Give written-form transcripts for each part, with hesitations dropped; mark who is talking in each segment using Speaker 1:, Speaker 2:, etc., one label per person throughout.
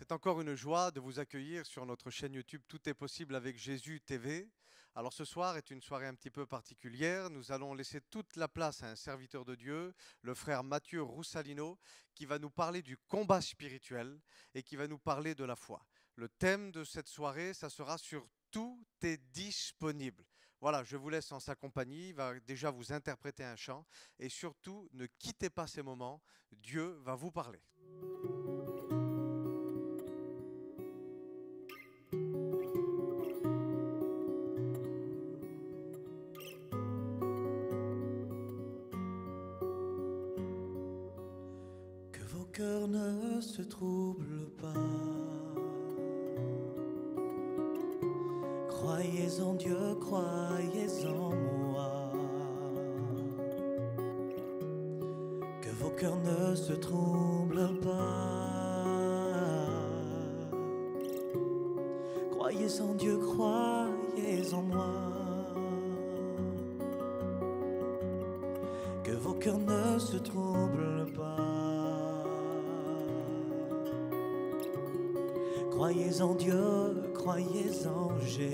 Speaker 1: C'est encore une joie de vous accueillir sur notre chaîne YouTube Tout est possible avec Jésus TV. Alors ce soir est une soirée un petit peu particulière. Nous allons laisser toute la place à un serviteur de Dieu, le frère Mathieu Roussalino, qui va nous parler du combat spirituel et qui va nous parler de la foi. Le thème de cette soirée, ça sera sur tout est disponible. Voilà, je vous laisse en sa compagnie. Il va déjà vous interpréter un chant et surtout ne quittez pas ces moments. Dieu va vous parler.
Speaker 2: Que vos cœurs ne se troublent pas. Croyez en Dieu, croyez en moi. Que vos cœurs ne se troublent pas. Croyez en Dieu, croyez en moi. Que vos cœurs ne se troublent pas. Croyez en Dieu, croyez en Jésus.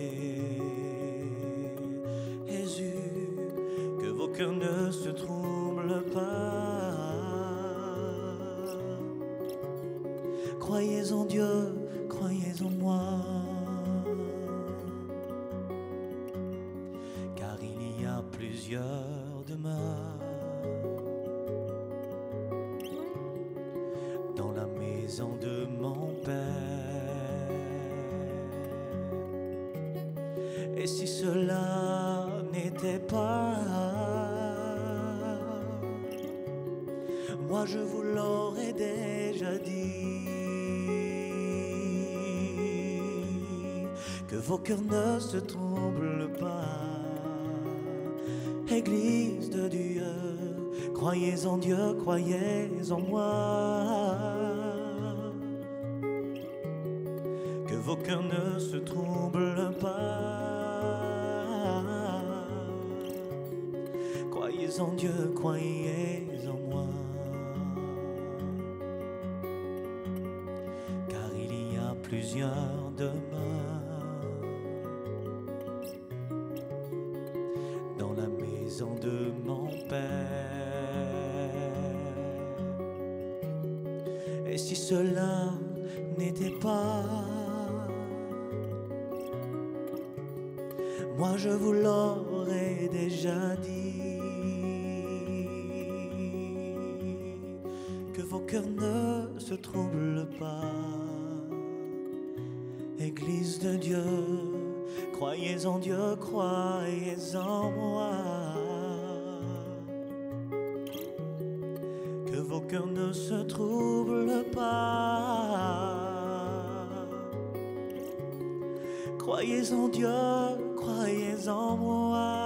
Speaker 2: Que vos cœurs ne se troublent pas. Croyez en Dieu, croyez en moi. Car il y a plusieurs demeures dans la maison de mon Père. Et si cela n'était pas, moi je vous l'aurais déjà dit. Que vos cœurs ne se troublent pas. Église de Dieu, croyez en Dieu, croyez en moi. Que vos cœurs ne se troublent pas. Croyez en Dieu, croyez en moi. Car il y a plusieurs demeures dans la maison de mon Père. Et si cela n'était pas, moi je vous l'aurais déjà dit. Que vos cœurs ne se troublent pas. Église de Dieu, croyez en Dieu, croyez en moi. Que vos cœurs ne se troublent pas. Croyez en Dieu, croyez en moi.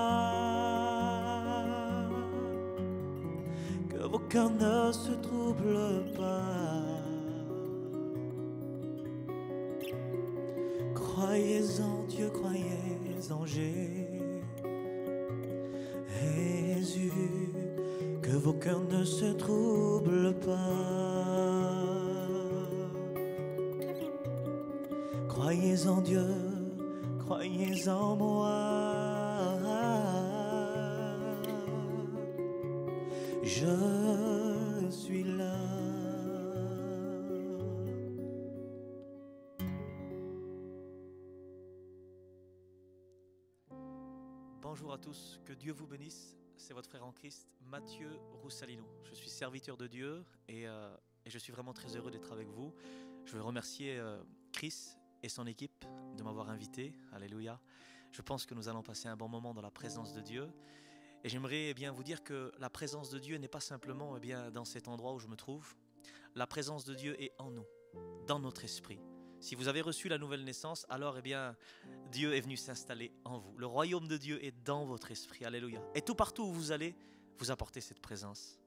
Speaker 2: Que vos cœurs ne se troublent pas. Croyez en Dieu, croyez en Jésus. Que vos cœurs ne se troublent pas. Croyez en Dieu, croyez en moi. Je suis là.
Speaker 3: Bonjour à tous, que Dieu vous bénisse. C'est votre frère en Christ, Mathieu Roussalino. Je suis serviteur de Dieu et je suis vraiment très heureux d'être avec vous. Je veux remercier Chris et son équipe de m'avoir invité. Alléluia. Je pense que nous allons passer un bon moment dans la présence de Dieu. Et j'aimerais bien vous dire que la présence de Dieu n'est pas simplement dans cet endroit où je me trouve. La présence de Dieu est en nous, dans notre esprit. Si vous avez reçu la nouvelle naissance, alors Dieu est venu s'installer en vous. Le royaume de Dieu est dans votre esprit. Alléluia. Et tout partout où vous allez, vous apportez cette présence.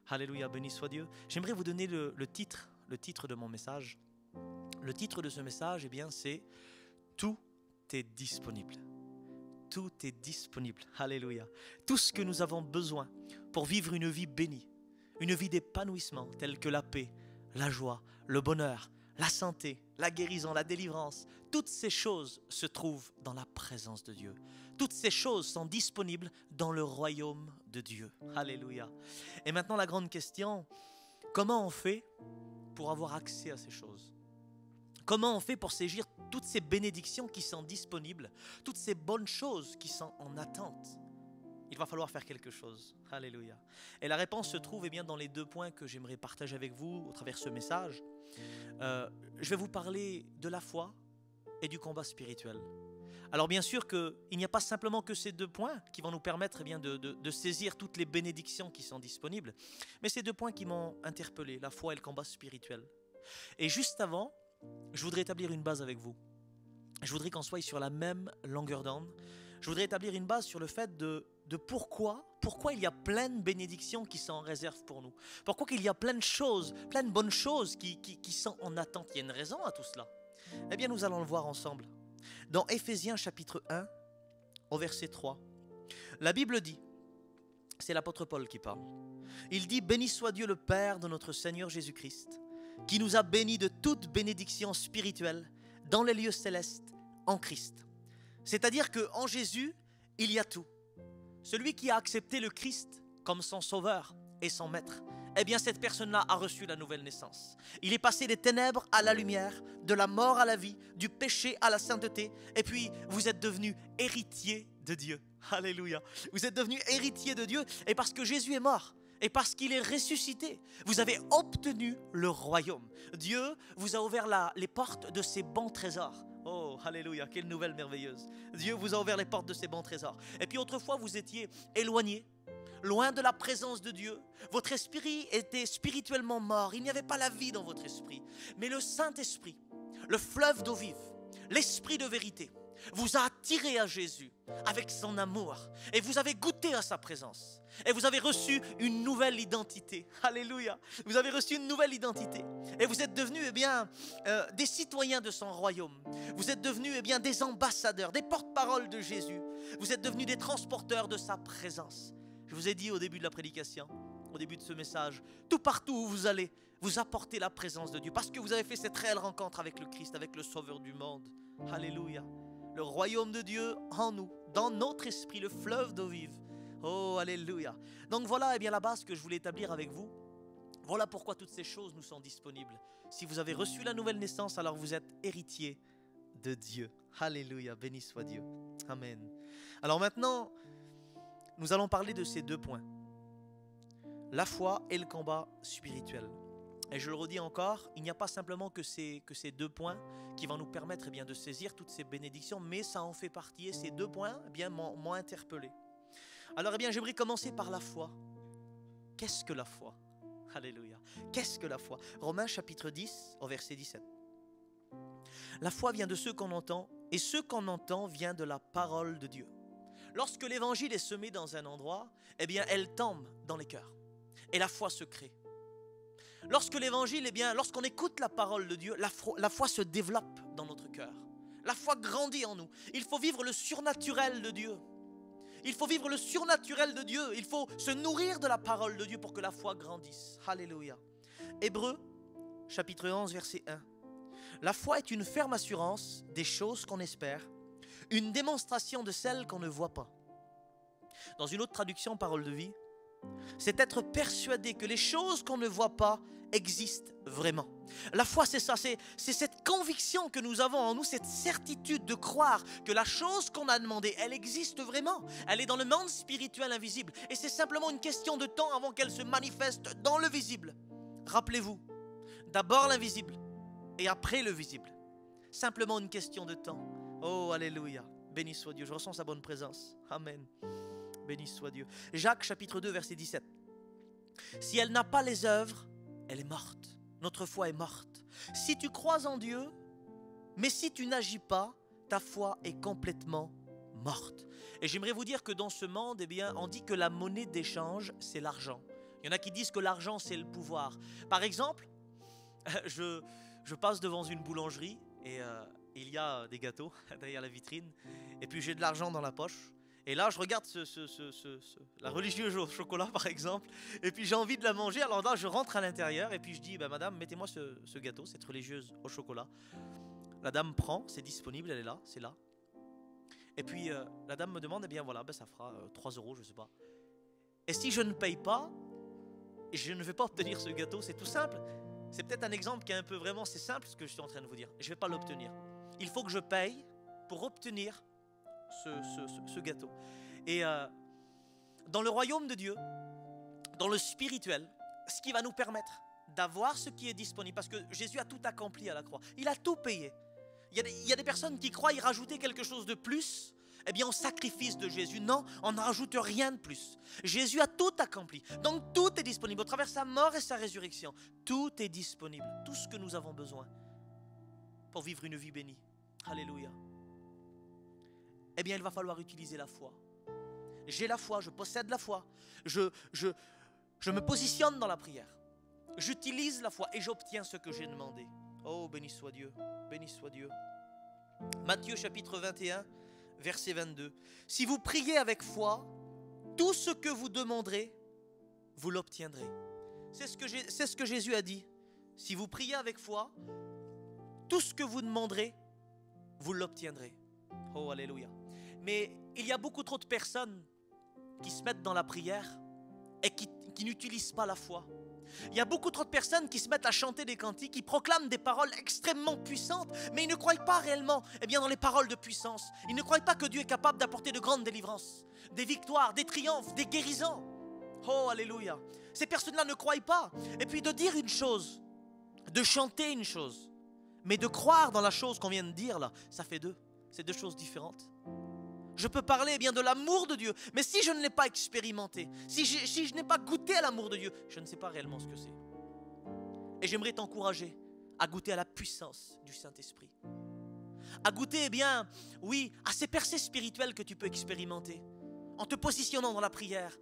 Speaker 3: Alléluia, béni soit Dieu. J'aimerais vous donner le titre de mon message. Le titre de ce message, c'est « Tout est disponible ». Tout est disponible. Alléluia. Tout ce que nous avons besoin pour vivre une vie bénie, une vie d'épanouissement telle que la paix, la joie, le bonheur, la santé, la guérison, la délivrance, toutes ces choses se trouvent dans la présence de Dieu. Toutes ces choses sont disponibles dans le royaume de Dieu. Alléluia. Et maintenant la grande question, comment on fait pour avoir accès à ces choses? Comment on fait pour saisir toutes ces bénédictions qui sont disponibles, toutes ces bonnes choses qui sont en attente? Il va falloir faire quelque chose. Alléluia. Et la réponse se trouve bien dans les 2 points que j'aimerais partager avec vous au travers de ce message. Je vais vous parler de la foi et du combat spirituel. Alors bien sûr qu'il n'y a pas simplement que ces 2 points qui vont nous permettre de saisir toutes les bénédictions qui sont disponibles, mais ces 2 points qui m'ont interpellé, la foi et le combat spirituel. Et juste avant, je voudrais établir une base avec vous. Je voudrais qu'on soit sur la même longueur d'onde. Je voudrais établir une base sur le fait de pourquoi il y a plein de bénédictions qui sont en réserve pour nous. Pourquoi il y a plein de choses, plein de bonnes choses qui sont en attente. Il y a une raison à tout cela. Eh bien, nous allons le voir ensemble. Dans Éphésiens chapitre 1, au verset 3, la Bible dit, c'est l'apôtre Paul qui parle, il dit « Béni soit Dieu le Père de notre Seigneur Jésus-Christ, qui nous a bénis de toute bénédiction spirituelle dans les lieux célestes en Christ. » C'est-à-dire qu'en Jésus, il y a tout. Celui qui a accepté le Christ comme son sauveur et son maître, eh bien cette personne-là a reçu la nouvelle naissance. Il est passé des ténèbres à la lumière, de la mort à la vie, du péché à la sainteté, et puis vous êtes devenu héritier de Dieu. Alléluia. Vous êtes devenu héritier de Dieu, et parce que Jésus est mort, et parce qu'il est ressuscité, vous avez obtenu le royaume. Dieu vous a ouvert les portes de ses bons trésors. Oh, alléluia, quelle nouvelle merveilleuse. Dieu vous a ouvert les portes de ses bons trésors. Et puis autrefois, vous étiez éloigné, loin de la présence de Dieu. Votre esprit était spirituellement mort. Il n'y avait pas la vie dans votre esprit. Mais le Saint-Esprit, le fleuve d'eau vive, l'Esprit de vérité, vous a attiré à Jésus avec son amour. Et vous avez goûté à sa présence. Et vous avez reçu une nouvelle identité. Alléluia. Vous avez reçu une nouvelle identité. Et vous êtes devenus des citoyens de son royaume. Vous êtes devenus des ambassadeurs, des porte-paroles de Jésus. Vous êtes devenus des transporteurs de sa présence. Je vous ai dit au début de la prédication, au début de ce message, tout partout où vous allez, vous apportez la présence de Dieu. Parce que vous avez fait cette réelle rencontre avec le Christ, avec le Sauveur du monde. Alléluia. Le royaume de Dieu en nous, dans notre esprit, le fleuve d'eau vive. Oh, alléluia. Donc voilà la base que je voulais établir avec vous. Voilà pourquoi toutes ces choses nous sont disponibles. Si vous avez reçu la nouvelle naissance, alors vous êtes héritier de Dieu. Alléluia, béni soit Dieu. Amen. Alors maintenant, nous allons parler de ces 2 points. La foi et le combat spirituel. Et je le redis encore, il n'y a pas simplement que ces 2 points qui vont nous permettre de saisir toutes ces bénédictions, mais ça en fait partie. Et ces 2 points m'ont interpellé. Alors j'aimerais commencer par la foi. Qu'est-ce que la foi? Alléluia. Qu'est-ce que la foi? Romains chapitre 10 au verset 17. La foi vient de ce qu'on entend, et ce qu'on entend vient de la parole de Dieu. Lorsque l'évangile est semé dans un endroit, elle tombe dans les cœurs. Et la foi se crée. Lorsque l'évangile, lorsqu'on écoute la parole de Dieu, la foi se développe dans notre cœur. La foi grandit en nous. Il faut vivre le surnaturel de Dieu. Il faut vivre le surnaturel de Dieu. Il faut se nourrir de la parole de Dieu pour que la foi grandisse. Alléluia. Hébreux, chapitre 11, verset 1. La foi est une ferme assurance des choses qu'on espère, une démonstration de celles qu'on ne voit pas. Dans une autre traduction, parole de vie, c'est être persuadé que les choses qu'on ne voit pas existent vraiment. La foi, c'est ça, c'est cette conviction que nous avons en nous, cette certitude de croire que la chose qu'on a demandée, elle existe vraiment. Elle est dans le monde spirituel invisible. Et c'est simplement une question de temps avant qu'elle se manifeste dans le visible. Rappelez-vous, d'abord l'invisible et après le visible. Simplement une question de temps. Oh, alléluia. Béni soit Dieu. Je ressens sa bonne présence. Amen. Béni soit Dieu. Jacques chapitre 2 verset 17. Si elle n'a pas les œuvres, elle est morte. Notre foi est morte. Si tu crois en Dieu, mais si tu n'agis pas, ta foi est complètement morte. Et j'aimerais vous dire que dans ce monde, on dit que la monnaie d'échange, c'est l'argent. Il y en a qui disent que l'argent, c'est le pouvoir. Par exemple, je passe devant une boulangerie et il y a des gâteaux derrière la vitrine. Et puis j'ai de l'argent dans la poche. Et là, je regarde la religieuse au chocolat, par exemple, et puis j'ai envie de la manger. Alors là, je rentre à l'intérieur et puis je dis, ben, madame, mettez-moi ce gâteau, cette religieuse au chocolat. La dame prend, c'est disponible, elle est là, c'est là. Et puis la dame me demande, eh bien voilà, ben, ça fera 3 euros, je ne sais pas. Et si je ne paye pas, je ne vais pas obtenir ce gâteau, c'est tout simple. C'est peut-être un exemple qui est un peu vraiment, c'est simple ce que je suis en train de vous dire. Je ne vais pas l'obtenir. Il faut que je paye pour obtenir ce gâteau. Et dans le royaume de Dieu, dans le spirituel, ce qui va nous permettre d'avoir ce qui est disponible, parce que Jésus a tout accompli à la croix, il a tout payé. Il y a des personnes qui croient y rajouter quelque chose de plus, eh bien au sacrifice de Jésus. Non, on ne rajoute rien de plus. Jésus a tout accompli, donc tout est disponible au travers de sa mort et sa résurrection. Tout est disponible, tout ce que nous avons besoin pour vivre une vie bénie. Alléluia. Eh bien, il va falloir utiliser la foi. J'ai la foi, je possède la foi. Je me positionne dans la prière. J'utilise la foi et j'obtiens ce que j'ai demandé. Oh, béni soit Dieu, béni soit Dieu. Matthieu chapitre 21, verset 22. Si vous priez avec foi, tout ce que vous demanderez, vous l'obtiendrez. C'est ce que Jésus a dit. Si vous priez avec foi, tout ce que vous demanderez, vous l'obtiendrez. Oh, alléluia. Mais il y a beaucoup trop de personnes qui se mettent dans la prière et qui n'utilisent pas la foi. Il y a beaucoup trop de personnes qui se mettent à chanter des cantiques, qui proclament des paroles extrêmement puissantes, mais ils ne croient pas réellement dans les paroles de puissance. Ils ne croient pas que Dieu est capable d'apporter de grandes délivrances, des victoires, des triomphes, des guérisons. Oh, alléluia. Ces personnes-là ne croient pas. Et puis de dire une chose, de chanter une chose, mais de croire dans la chose qu'on vient de dire là, ça fait deux. C'est deux choses différentes. Je peux parler de l'amour de Dieu, mais si je ne l'ai pas expérimenté, si je n'ai pas goûté à l'amour de Dieu, je ne sais pas réellement ce que c'est. Et j'aimerais t'encourager à goûter à la puissance du Saint-Esprit. À goûter, à ces percées spirituelles que tu peux expérimenter en te positionnant dans la prière.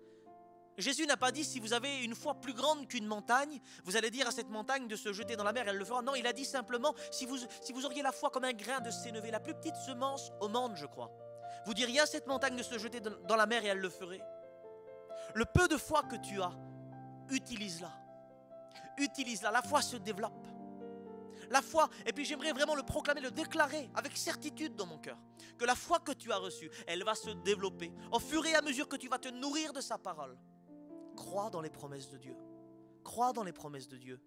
Speaker 3: Jésus n'a pas dit si vous avez une foi plus grande qu'une montagne, vous allez dire à cette montagne de se jeter dans la mer, elle le fera. Non, il a dit simplement si vous auriez la foi comme un grain de sénévé, la plus petite semence au monde, je crois. Vous diriez à cette montagne de se jeter dans la mer et elle le ferait. Le peu de foi que tu as, utilise-la. Utilise-la. La foi se développe. La foi, et puis j'aimerais vraiment le proclamer, le déclarer avec certitude dans mon cœur, que la foi que tu as reçue, elle va se développer au fur et à mesure que tu vas te nourrir de sa parole. Crois dans les promesses de Dieu. Crois dans les promesses de Dieu.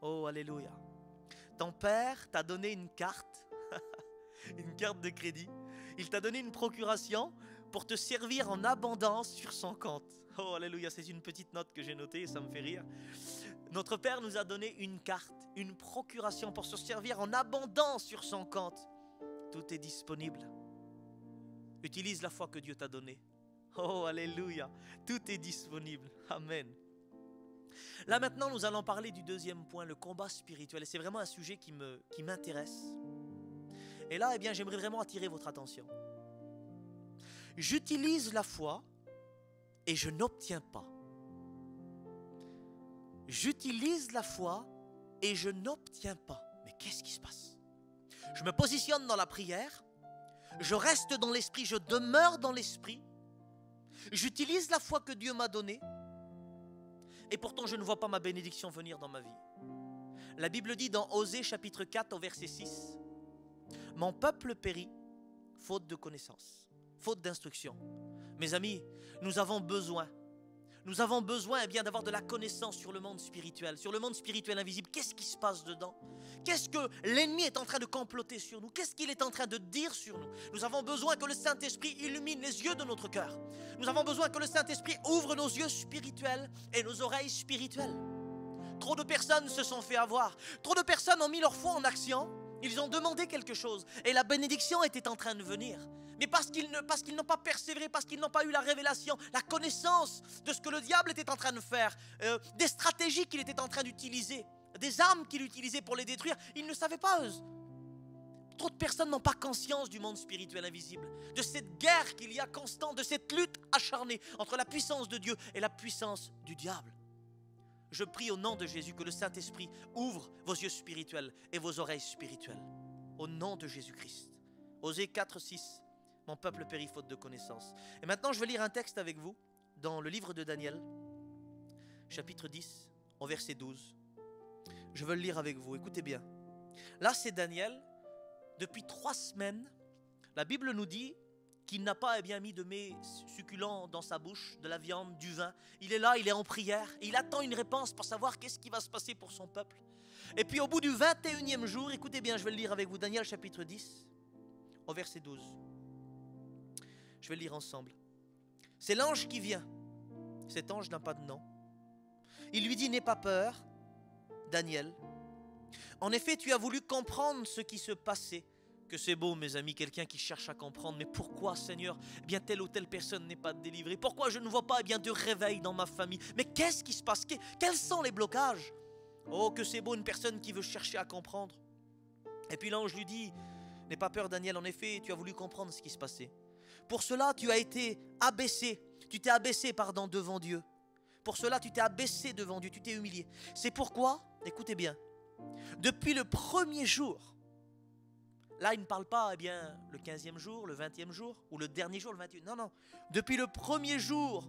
Speaker 3: Oh, alléluia. Ton père t'a donné une carte, une carte de crédit. Il t'a donné une procuration pour te servir en abondance sur son compte. Oh, alléluia, c'est une petite note que j'ai notée et ça me fait rire. Notre Père nous a donné une carte, une procuration pour se servir en abondance sur son compte. Tout est disponible. Utilise la foi que Dieu t'a donnée. Oh, alléluia, tout est disponible. Amen. Là maintenant, nous allons parler du deuxième point, le combat spirituel. Et c'est vraiment un sujet qui m'intéresse. Et là, j'aimerais vraiment attirer votre attention. J'utilise la foi et je n'obtiens pas. J'utilise la foi et je n'obtiens pas. Mais qu'est-ce qui se passe? Je me positionne dans la prière, je reste dans l'esprit, je demeure dans l'esprit, j'utilise la foi que Dieu m'a donnée et pourtant je ne vois pas ma bénédiction venir dans ma vie. La Bible dit dans Osée chapitre 4 au verset 6, « Mon peuple périt, faute de connaissance, faute d'instruction. » Mes amis, nous avons besoin d'avoir de la connaissance sur le monde spirituel invisible. Qu'est-ce qui se passe dedans? Qu'est-ce que l'ennemi est en train de comploter sur nous? Qu'est-ce qu'il est en train de dire sur nous? Nous avons besoin que le Saint-Esprit illumine les yeux de notre cœur. Nous avons besoin que le Saint-Esprit ouvre nos yeux spirituels et nos oreilles spirituelles. Trop de personnes se sont fait avoir. Trop de personnes ont mis leur foi en action. Ils ont demandé quelque chose et la bénédiction était en train de venir. Mais parce qu'ils n'ont pas persévéré, parce qu'ils n'ont pas eu la révélation, la connaissance de ce que le diable était en train de faire, des stratégies qu'il était en train d'utiliser, des armes qu'il utilisait pour les détruire, ils ne savaient pas eux. Trop de personnes n'ont pas conscience du monde spirituel invisible, de cette guerre qu'il y a constante, de cette lutte acharnée entre la puissance de Dieu et la puissance du diable. Je prie au nom de Jésus que le Saint-Esprit ouvre vos yeux spirituels et vos oreilles spirituelles. Au nom de Jésus-Christ. Osée 4, 6.
Speaker 4: mon peuple périt faute de connaissance. Et maintenant, je vais lire un texte avec vous dans le livre de Daniel, chapitre 10, au verset 12. Je veux le lire avec vous, écoutez bien. Là, c'est Daniel. Depuis 3 semaines, la Bible nous dit qu'il n'a pas mis de mets succulents dans sa bouche, de la viande, du vin. Il est là, il est en prière, et il attend une réponse pour savoir qu'est-ce qui va se passer pour son peuple. Et puis au bout du 21e jour, écoutez bien, je vais le lire avec vous, Daniel chapitre 10, au verset 12. Je vais le lire ensemble. C'est l'ange qui vient. Cet ange n'a pas de nom. Il lui dit, n'aie pas peur, Daniel. En effet, tu as voulu comprendre ce qui se passait. Que c'est beau, mes amis, quelqu'un qui cherche à comprendre. Mais pourquoi, Seigneur, telle ou telle personne n'est pas délivrée? Pourquoi je ne vois pas de réveil dans ma famille? Mais qu'est-ce qui se passe? Quels sont les blocages? Oh, que c'est beau, une personne qui veut chercher à comprendre. Et puis l'ange lui dit, n'aie pas peur, Daniel. En effet, tu as voulu comprendre ce qui se passait. Pour cela, tu as été abaissé. Tu t'es abaissé, devant Dieu. Pour cela, tu t'es abaissé devant Dieu. Tu t'es humilié. C'est pourquoi, écoutez bien, depuis le premier jour, là, il ne parle pas, le 15e jour, le 20e jour, ou le dernier jour, le 21e. Non, non. Depuis le premier jour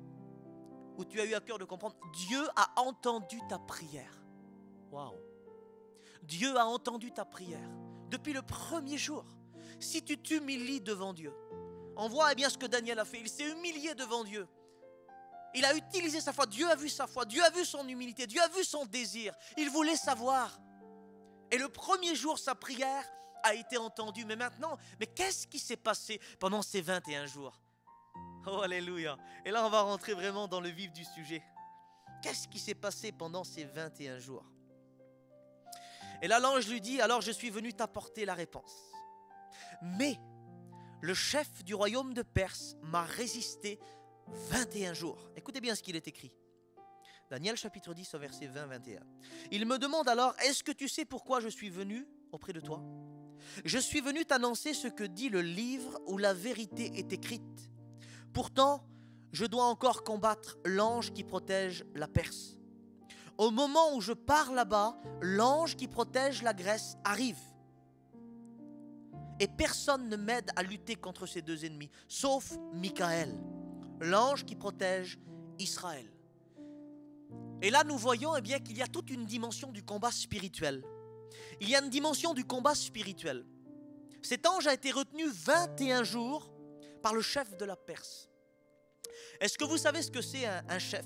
Speaker 4: où tu as eu à cœur de comprendre, Dieu a entendu ta prière. Waouh. Dieu a entendu ta prière. Depuis le premier jour. Si tu t'humilies devant Dieu, on voit ce que Daniel a fait. Il s'est humilié devant Dieu. Il a utilisé sa foi. Dieu a vu sa foi. Dieu a vu son humilité. Dieu a vu son désir. Il voulait savoir. Et le premier jour, sa prière a été entendue. Mais maintenant, qu'est-ce qui s'est passé pendant ces 21 jours? Oh, alléluia. Et là, on va rentrer vraiment dans le vif du sujet. Qu'est-ce qui s'est passé pendant ces 21 jours? Et là, l'ange lui dit, alors je suis venu t'apporter la réponse. Mais le chef du royaume de Perse m'a résisté 21 jours. Écoutez bien ce qu'il est écrit. Daniel chapitre 10 au verset 20-21. Il me demande alors, est-ce que tu sais pourquoi je suis venu auprès de toi? Je suis venu t'annoncer ce que dit le livre où la vérité est écrite. Pourtant, je dois encore combattre l'ange qui protège la Perse. Au moment où je pars là-bas, l'ange qui protège la Grèce arrive. Et personne ne m'aide à lutter contre ces deux ennemis, sauf Michaël, l'ange qui protège Israël. Et là, nous voyons qu'il y a toute une dimension du combat spirituel. Il y a une dimension du combat spirituel. Cet ange a été retenu 21 jours par le chef de la Perse. Est-ce que vous savez ce que c'est un chef?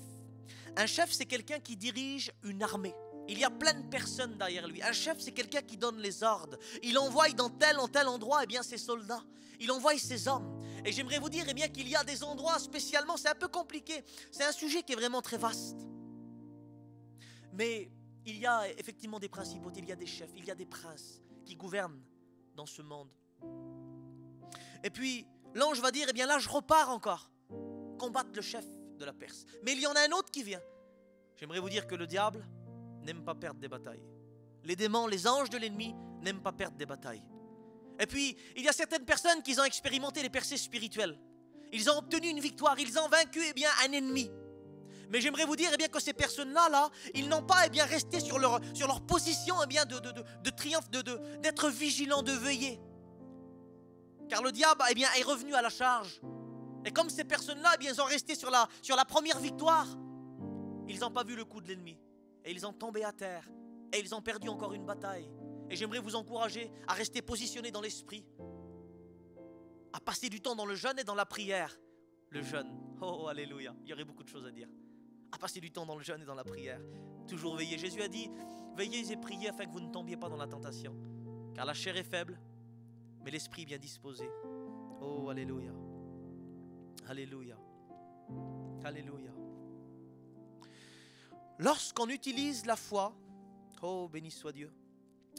Speaker 4: Un chef, c'est quelqu'un qui dirige une armée. Il y a plein de personnes derrière lui. Un chef, c'est quelqu'un qui donne les ordres. Il envoie dans tel endroit ses soldats. Il envoie ses hommes. Et j'aimerais vous dire qu'il y a des endroits spécialement, c'est un peu compliqué. C'est un sujet qui est vraiment très vaste. Mais il y a effectivement des principautés, il y a des chefs, il y a des princes qui gouvernent dans ce monde. Et puis l'ange va dire, là je repars encore combattre le chef de la Perse. Mais il y en a un autre qui vient. J'aimerais vous dire que le diable n'aime pas perdre des batailles. Les démons, les anges de l'ennemi n'aiment pas perdre des batailles. Et puis il y a certaines personnes qui ont expérimenté les percées spirituelles. Ils ont obtenu une victoire, ils ont vaincu un ennemi. Mais j'aimerais vous dire que ces personnes-là, ils n'ont pas resté sur leur position de triomphe, d'être vigilants, de veiller. Car le diable est revenu à la charge. Et comme ces personnes-là, ils ont resté sur la première victoire, ils n'ont pas vu le coup de l'ennemi. Et ils ont tombé à terre. Et ils ont perdu encore une bataille. Et j'aimerais vous encourager à rester positionné dans l'esprit, à passer du temps dans le jeûne et dans la prière. Le jeûne, oh alléluia, il y aurait beaucoup de choses à dire. À passer du temps dans le jeûne et dans la prière. Toujours veiller. Jésus a dit, veillez et priez afin que vous ne tombiez pas dans la tentation. Car la chair est faible, mais l'esprit est bien disposé. Oh alléluia. Alléluia. Alléluia. Lorsqu'on utilise la foi, oh béni soit Dieu,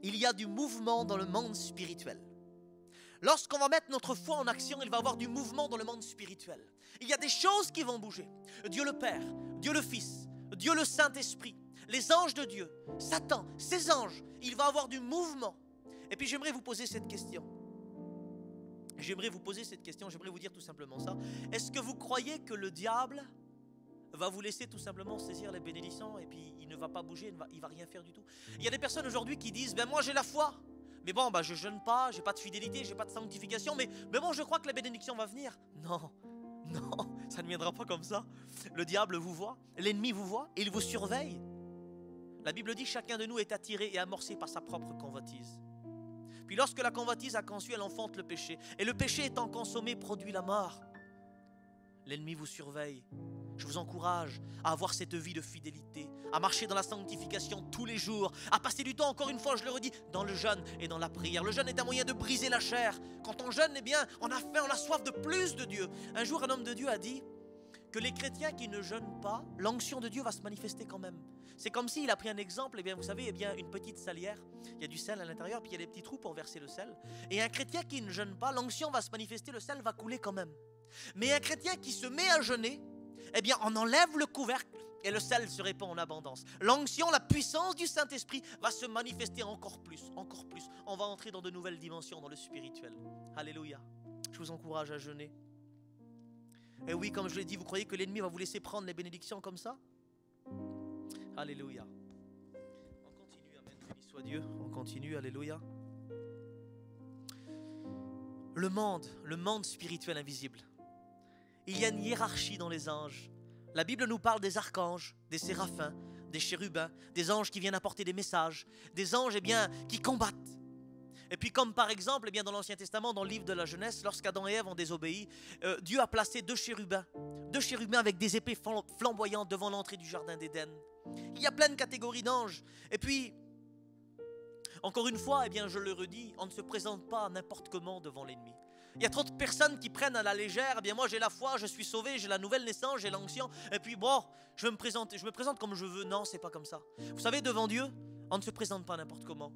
Speaker 4: il y a du mouvement dans le monde spirituel. Lorsqu'on va mettre notre foi en action, il va y avoir du mouvement dans le monde spirituel. Il y a des choses qui vont bouger. Dieu le Père, Dieu le Fils, Dieu le Saint-Esprit, les anges de Dieu, Satan, ses anges, il va y avoir du mouvement. Et puis j'aimerais vous poser cette question. J'aimerais vous dire tout simplement ça. Est-ce que vous croyez que le diable va vous laisser tout simplement saisir les bénédictions et puis il ne va pas bouger, il ne va rien faire du tout? Il y a des personnes aujourd'hui qui disent, moi j'ai la foi, Mais bon, bah, je jeûne pas, j'ai pas de fidélité, j'ai pas de sanctification, mais bon, je crois que la bénédiction va venir. Non, non, ça ne viendra pas comme ça. Le diable vous voit, l'ennemi vous voit, et il vous surveille. La Bible dit que chacun de nous est attiré et amorcé par sa propre convoitise. Puis lorsque la convoitise a conçu, elle enfante le péché. Et le péché étant consommé produit la mort. L'ennemi vous surveille. Je vous encourage à avoir cette vie de fidélité, à marcher dans la sanctification tous les jours, à passer du temps, encore une fois, je le redis, dans le jeûne et dans la prière. Le jeûne est un moyen de briser la chair. Quand on jeûne, eh bien, on a faim, on a soif de plus de Dieu. Un jour, un homme de Dieu a dit que les chrétiens qui ne jeûnent pas, l'onction de Dieu va se manifester quand même. C'est comme s'il a pris un exemple, eh bien, vous savez, eh bien, une petite salière, il y a du sel à l'intérieur, puis il y a des petits trous pour verser le sel. Et un chrétien qui ne jeûne pas, l'onction va se manifester, le sel va couler quand même. Mais un chrétien qui se met à jeûner, eh bien, on enlève le couvercle et le sel se répand en abondance. L'onction, la puissance du Saint-Esprit va se manifester encore plus, encore plus. On va entrer dans de nouvelles dimensions dans le spirituel. Alléluia. Je vous encourage à jeûner. Et oui, comme je l'ai dit, vous croyez que l'ennemi va vous laisser prendre les bénédictions comme ça? Alléluia. On continue, amen, béni soit Dieu. On continue, alléluia. Le monde spirituel invisible. Il y a une hiérarchie dans les anges. La Bible nous parle des archanges, des séraphins, des chérubins, des anges qui viennent apporter des messages, des anges qui combattent. Et puis comme par exemple dans l'Ancien Testament, dans le livre de la Genèse, lorsqu'Adam et Ève ont désobéi, Dieu a placé deux chérubins avec des épées flamboyantes devant l'entrée du jardin d'Éden. Il y a plein de catégories d'anges. Et puis, encore une fois, je le redis, on ne se présente pas n'importe comment devant l'ennemi. Il y a trop de personnes qui prennent à la légère. Moi j'ai la foi, je suis sauvé, j'ai la nouvelle naissance, j'ai l'onction. Et puis je me présente comme je veux. Non, c'est pas comme ça. Vous savez, devant Dieu, on ne se présente pas n'importe comment.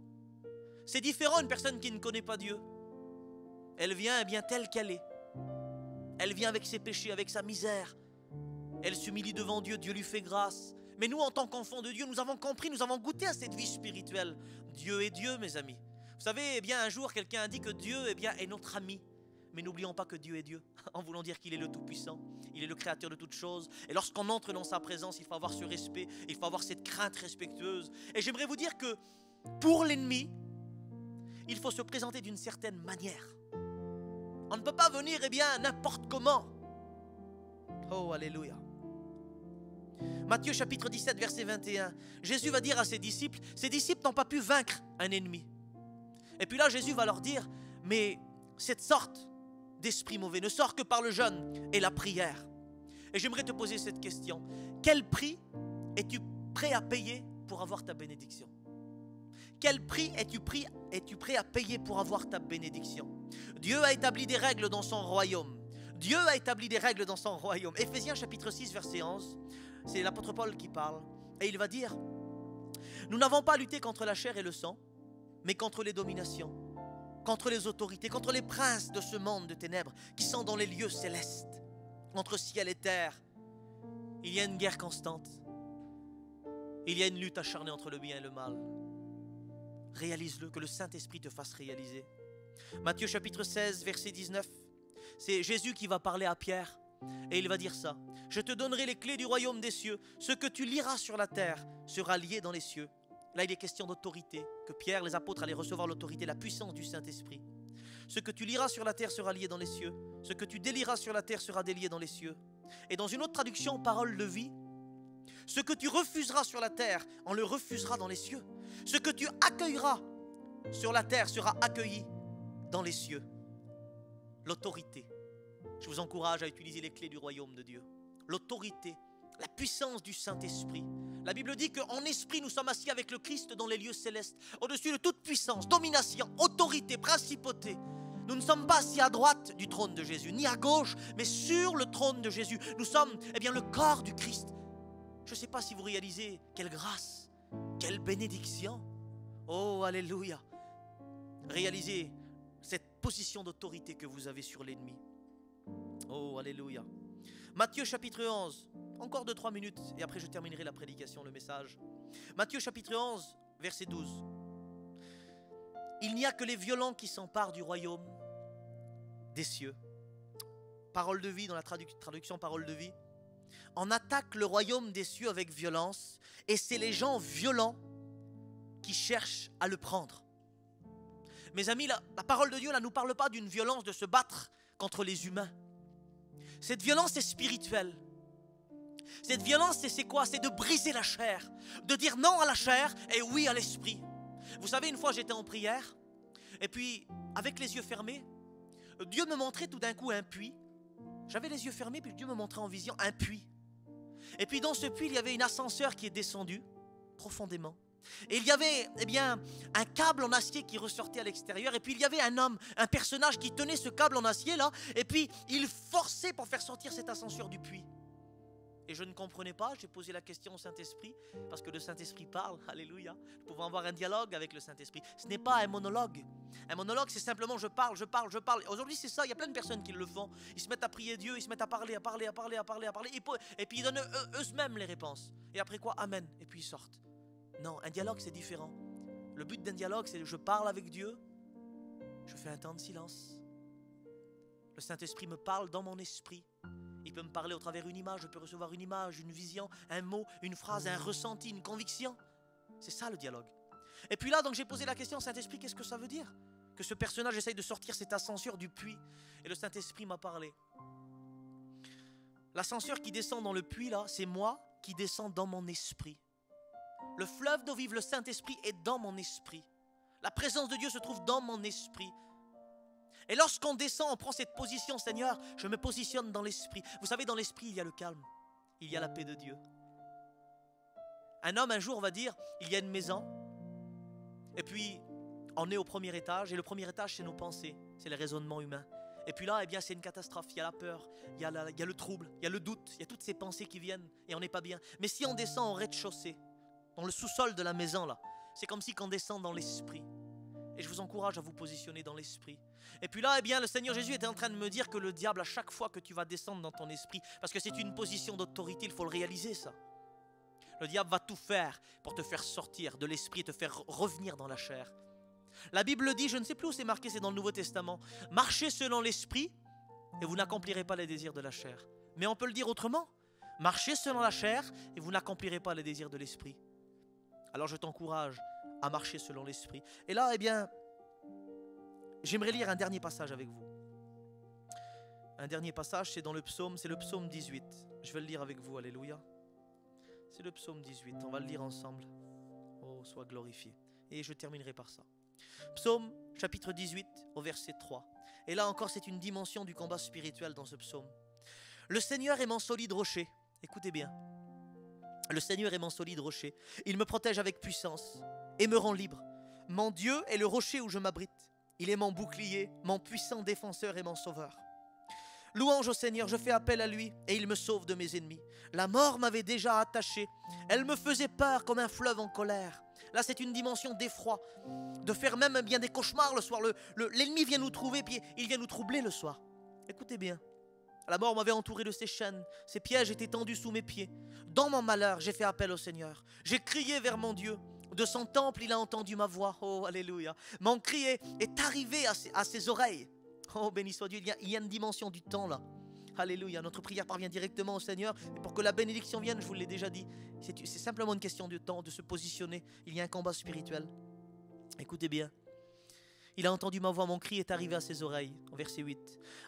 Speaker 4: C'est différent une personne qui ne connaît pas Dieu. Elle vient telle qu'elle est. Elle vient avec ses péchés, avec sa misère. Elle s'humilie devant Dieu, Dieu lui fait grâce. Mais nous, en tant qu'enfants de Dieu, nous avons compris, nous avons goûté à cette vie spirituelle. Dieu est Dieu, mes amis. Vous savez, un jour, quelqu'un a dit que Dieu est notre ami. Mais n'oublions pas que Dieu est Dieu, en voulant dire qu'il est le Tout-Puissant. Il est le Créateur de toutes choses. Et lorsqu'on entre dans sa présence, il faut avoir ce respect, il faut avoir cette crainte respectueuse. Et j'aimerais vous dire que pour l'ennemi, il faut se présenter d'une certaine manière. On ne peut pas venir n'importe comment. Oh, alléluia. Matthieu chapitre 17, verset 21. Jésus va dire à ses disciples n'ont pas pu vaincre un ennemi. Et puis là, Jésus va leur dire, mais cette sorte d'esprit mauvais ne sort que par le jeûne et la prière. Et j'aimerais te poser cette question. Quel prix es-tu prêt à payer pour avoir ta bénédiction? Quel prix es-tu prêt à payer pour avoir ta bénédiction? Dieu a établi des règles dans son royaume. Dieu a établi des règles dans son royaume. Éphésiens chapitre 6, verset 11. C'est l'apôtre Paul qui parle. Et il va dire, nous n'avons pas lutté contre la chair et le sang, mais contre les dominations, contre les autorités, contre les princes de ce monde de ténèbres qui sont dans les lieux célestes. Entre ciel et terre, il y a une guerre constante. Il y a une lutte acharnée entre le bien et le mal. Réalise-le, que le Saint-Esprit te fasse réaliser. Matthieu chapitre 16, verset 19. C'est Jésus qui va parler à Pierre et il va dire ça. Je te donnerai les clés du royaume des cieux. Ce que tu liras sur la terre sera lié dans les cieux. Là, il est question d'autorité, que Pierre, les apôtres allaient recevoir l'autorité, la puissance du Saint-Esprit. Ce que tu liras sur la terre sera lié dans les cieux. Ce que tu délieras sur la terre sera délié dans les cieux. Et dans une autre traduction, parole de vie, ce que tu refuseras sur la terre, on le refusera dans les cieux. Ce que tu accueilleras sur la terre sera accueilli dans les cieux. L'autorité. Je vous encourage à utiliser les clés du royaume de Dieu. L'autorité, la puissance du Saint-Esprit. La Bible dit qu'en esprit, nous sommes assis avec le Christ dans les lieux célestes, au-dessus de toute puissance, domination, autorité, principauté. Nous ne sommes pas assis à droite du trône de Jésus, ni à gauche, mais sur le trône de Jésus. Nous sommes le corps du Christ. Je ne sais pas si vous réalisez quelle grâce, quelle bénédiction. Oh, alléluia. Réalisez cette position d'autorité que vous avez sur l'ennemi. Oh, alléluia. Matthieu chapitre 11, encore 2-3 minutes et après je terminerai la prédication, le message. Matthieu chapitre 11, verset 12. Il n'y a que les violents qui s'emparent du royaume des cieux. Parole de vie dans la traduction parole de vie. On attaque le royaume des cieux avec violence et c'est les gens violents qui cherchent à le prendre. Mes amis, la parole de Dieu ne nous parle pas d'une violence de se battre contre les humains. Cette violence est spirituelle. Cette violence, c'est quoi? C'est de briser la chair, de dire non à la chair et oui à l'esprit. Vous savez, une fois j'étais en prière, et puis avec les yeux fermés, Dieu me montrait tout d'un coup un puits. J'avais les yeux fermés, puis Dieu me montrait en vision un puits. Et puis dans ce puits, il y avait une ascenseur qui est descendue profondément. Et il y avait un câble en acier qui ressortait à l'extérieur. Et puis il y avait un homme, un personnage qui tenait ce câble en acier là. Et puis il forçait pour faire sortir cette ascenseur du puits. Et je ne comprenais pas, j'ai posé la question au Saint-Esprit, parce que le Saint-Esprit parle, alléluia. Nous pouvons avoir un dialogue avec le Saint-Esprit. Ce n'est pas un monologue. Un monologue, c'est simplement je parle. Aujourd'hui, c'est ça, il y a plein de personnes qui le font. Ils se mettent à prier Dieu, ils se mettent à parler. Et puis ils donnent eux-mêmes les réponses. Et après quoi? Amen. Et puis ils sortent. Non, un dialogue, c'est différent. Le but d'un dialogue, c'est je parle avec Dieu, je fais un temps de silence. Le Saint-Esprit me parle dans mon esprit. Il peut me parler au travers d'une image, je peux recevoir une image, une vision, un mot, une phrase, un ressenti, une conviction. C'est ça le dialogue. Et puis là, donc j'ai posé la question au Saint-Esprit, qu'est-ce que ça veut dire? Que ce personnage essaye de sortir cette ascenseur du puits. Et le Saint-Esprit m'a parlé. L'ascenseur qui descend dans le puits là, c'est moi qui descends dans mon esprit. Le fleuve d'eau vive, le Saint-Esprit est dans mon esprit. La présence de Dieu se trouve dans mon esprit. Et lorsqu'on descend, on prend cette position, Seigneur, je me positionne dans l'esprit. Vous savez, dans l'esprit, il y a le calme. Il y a la paix de Dieu. Un homme, un jour, va dire, il y a une maison. Et puis, on est au premier étage. Et le premier étage, c'est nos pensées. C'est les raisonnements humains. Et puis là, c'est une catastrophe. Il y a la peur, il y a le trouble, il y a le doute. Il y a toutes ces pensées qui viennent et on n'est pas bien. Mais si on descend au rez-de-chaussée, dans le sous-sol de la maison, là, c'est comme si on descend dans l'esprit. Et je vous encourage à vous positionner dans l'esprit. Et puis là, le Seigneur Jésus était en train de me dire que le diable, à chaque fois que tu vas descendre dans ton esprit, parce que c'est une position d'autorité, il faut le réaliser ça. Le diable va tout faire pour te faire sortir de l'esprit et te faire revenir dans la chair. La Bible dit, je ne sais plus où c'est marqué, c'est dans le Nouveau Testament, marchez selon l'esprit et vous n'accomplirez pas les désirs de la chair. Mais on peut le dire autrement, marchez selon la chair et vous n'accomplirez pas les désirs de l'esprit. Alors je t'encourage à marcher selon l'esprit. Et là, j'aimerais lire un dernier passage avec vous. Un dernier passage, c'est dans le psaume, c'est le psaume 18. Je vais le lire avec vous, alléluia. C'est le psaume 18, on va le lire ensemble. Oh, sois glorifié. Et je terminerai par ça. Psaume, chapitre 18, au verset 3. Et là encore, c'est une dimension du combat spirituel dans ce psaume. Le Seigneur est mon solide rocher. Écoutez bien. Le Seigneur est mon solide rocher. Il me protège avec puissance et me rend libre. Mon Dieu est le rocher où je m'abrite. Il est mon bouclier, mon puissant défenseur et mon sauveur. Louange au Seigneur, je fais appel à lui et il me sauve de mes ennemis. La mort m'avait déjà attaché. Elle me faisait peur comme un fleuve en colère. Là, c'est une dimension d'effroi, de faire même bien des cauchemars le soir. L'ennemi vient nous trouver, puis il vient nous troubler le soir. Écoutez bien. La mort m'avait entouré de ses chaînes, ses pièges étaient tendus sous mes pieds. Dans mon malheur, j'ai fait appel au Seigneur. J'ai crié vers mon Dieu. De son temple, il a entendu ma voix. Oh, alléluia. Mon cri est arrivé à ses oreilles. Oh, béni soit Dieu. Il y a une dimension du temps là. Alléluia. Notre prière parvient directement au Seigneur. Et pour que la bénédiction vienne, je vous l'ai déjà dit, c'est simplement une question de temps, de se positionner. Il y a un combat spirituel. Écoutez bien. Il a entendu ma voix, mon cri est arrivé à ses oreilles. Verset 8.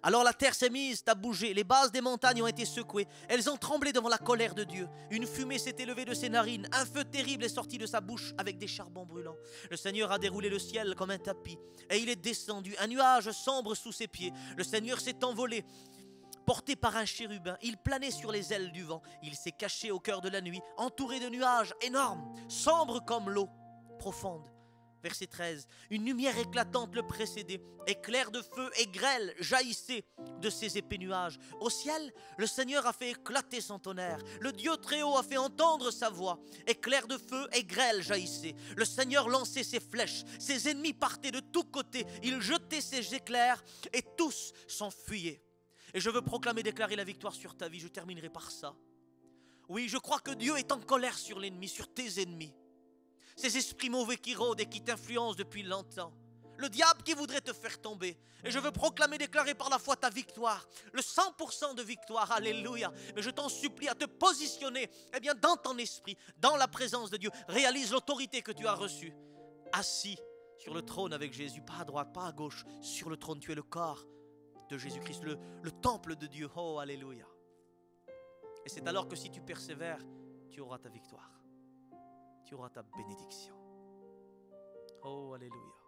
Speaker 4: Alors la terre s'est mise à bouger, les bases des montagnes ont été secouées. Elles ont tremblé devant la colère de Dieu. Une fumée s'est élevée de ses narines, un feu terrible est sorti de sa bouche avec des charbons brûlants. Le Seigneur a déroulé le ciel comme un tapis et il est descendu, un nuage sombre sous ses pieds. Le Seigneur s'est envolé, porté par un chérubin. Il planait sur les ailes du vent. Il s'est caché au cœur de la nuit, entouré de nuages énormes, sombres comme l'eau profonde. Verset 13, une lumière éclatante le précédait, éclair de feu et grêle jaillissait de ses épais nuages. Au ciel, le Seigneur a fait éclater son tonnerre, le Dieu très haut a fait entendre sa voix, éclair de feu et grêle jaillissait. Le Seigneur lançait ses flèches, ses ennemis partaient de tous côtés, il jetait ses éclairs et tous s'enfuyaient. Et je veux proclamer, déclarer la victoire sur ta vie, je terminerai par ça. Oui, je crois que Dieu est en colère sur l'ennemi, sur tes ennemis. Ces esprits mauvais qui rôdent et qui t'influencent depuis longtemps. Le diable qui voudrait te faire tomber. Et je veux proclamer, déclarer par la foi ta victoire. Le 100% de victoire, alléluia. Mais je t'en supplie à te positionner dans ton esprit, dans la présence de Dieu. Réalise l'autorité que tu as reçue. Assis sur le trône avec Jésus, pas à droite, pas à gauche, sur le trône. Tu es le corps de Jésus-Christ, le temple de Dieu. Oh, alléluia. Et c'est alors que si tu persévères, tu auras ta victoire. Tu auras ta bénédiction. Oh, alléluia.